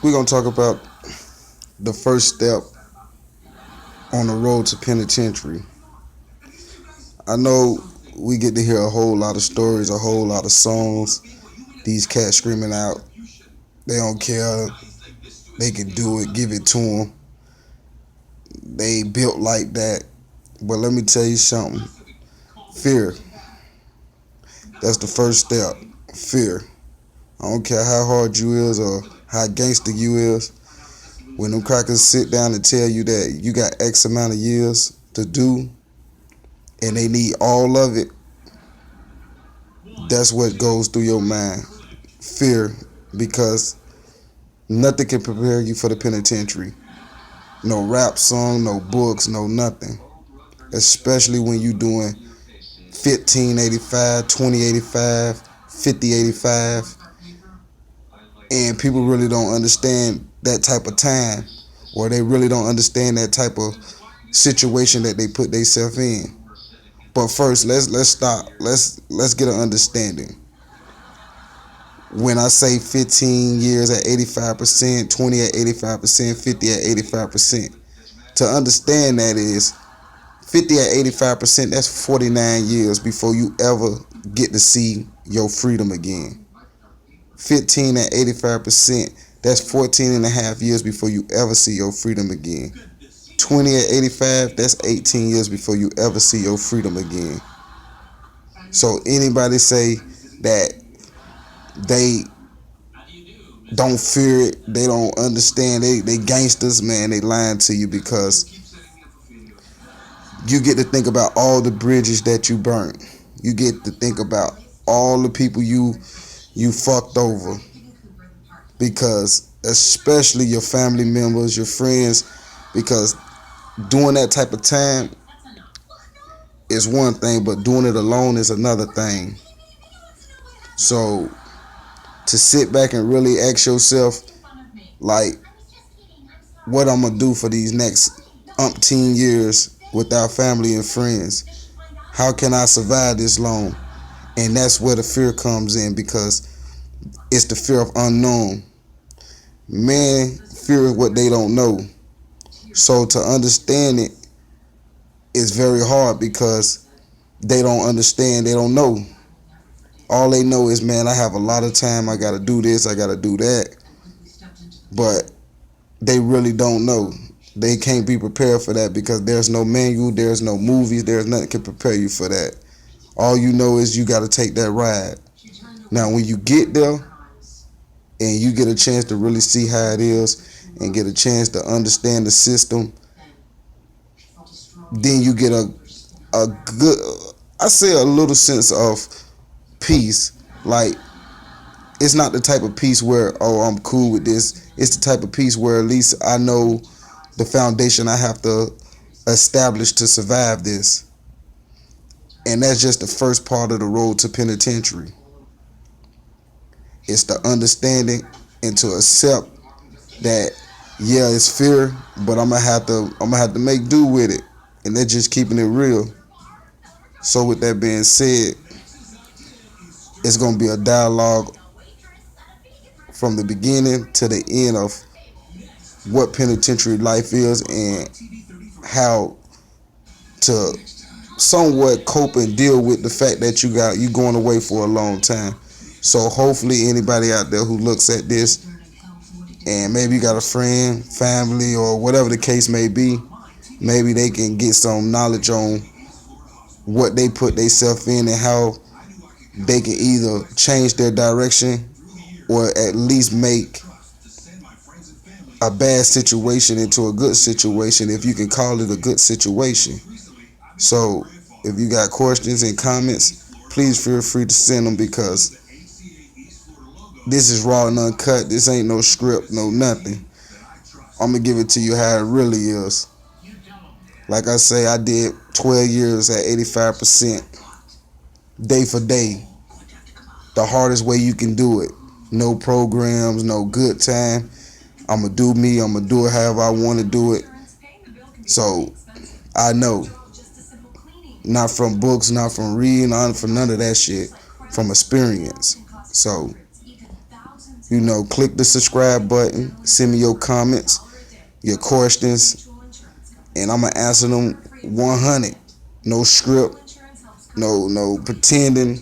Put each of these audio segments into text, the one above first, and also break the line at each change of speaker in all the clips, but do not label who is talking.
We're gonna talk about the first step on the road to penitentiary. I know we get to hear a whole lot of stories, a whole lot of songs. These cats screaming out, they don't care, they can do it, give it to them. They built like that. But let me tell you something. Fear. That's the first step. Fear. I don't care how hard you is or how gangster you is. When them crackers sit down and tell you that you got X amount of years to do and they need all of it, that's what goes through your mind. Fear, because nothing can prepare you for the penitentiary. No rap song, no books, no nothing. Especially when you doing 1585, 2085, 5085, and people really don't understand that type of time, or they really don't understand that type of situation that they put themselves in. But first, let's stop. Let's get an understanding. When I say 15 years at 85%, 20 at 85%, 50 at 85%, to understand that is 50 at 85%, that's 49 years before you ever get to see your freedom again. 15 at 85%, that's 14 and a half years before you ever see your freedom again. 20 at 85, that's 18 years before you ever see your freedom again. So anybody say that they don't fear it, they don't understand, they gangsters, man, they lying to you, because you get to think about all the bridges that you burnt. You get to think about all the people you fucked over, because especially your family members, your friends, because doing that type of time is one thing, but doing it alone is another thing. So to sit back and really ask yourself, like, what I'm gonna do for these next umpteen years without family and friends? How can I survive this long? And that's where the fear comes in, because it's the fear of unknown. Man, fear what they don't know. So to understand it is very hard, because they don't understand, they don't know. All they know is, man, I have a lot of time, I gotta do this, I gotta do that. But they really don't know. They can't be prepared for that, because there's no manual, there's no movies, there's nothing can prepare you for that. All you know is you gotta take that ride. Now when you get there and you get a chance to really see how it is and get a chance to understand the system, then you get a good, I say, a little sense of peace. Like, it's not the type of peace where, oh, I'm cool with this. It's the type of peace where at least I know the foundation I have to establish to survive this. And that's just the first part of the road to penitentiary. It's the understanding and to accept that, yeah, it's fear, but I'm gonna have to make do with it. And they're just keeping it real. So with that being said, it's gonna be a dialogue from the beginning to the end of what penitentiary life is and how to somewhat cope and deal with the fact that you going away for a long time. So hopefully anybody out there who looks at this and maybe you got a friend, family, or whatever the case may be, maybe they can get some knowledge on what they put themselves in and how they can either change their direction or at least make a bad situation into a good situation, if you can call it a good situation. So if you got questions and comments, please feel free to send them, because this is raw and uncut. This ain't no script, no nothing. I'm gonna give it to you how it really is. Like I say, I did 12 years at 85%, day for day, the hardest way you can do it. No programs, no good time. I'm gonna do me, I'm gonna do it however I want to do it. So I know, not from books, not from reading, not from none of that shit, from experience. So Click the subscribe button, send me your comments, your questions, and I'm gonna answer them 100. No script, no pretending.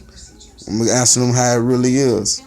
I'm gonna answer them how it really is.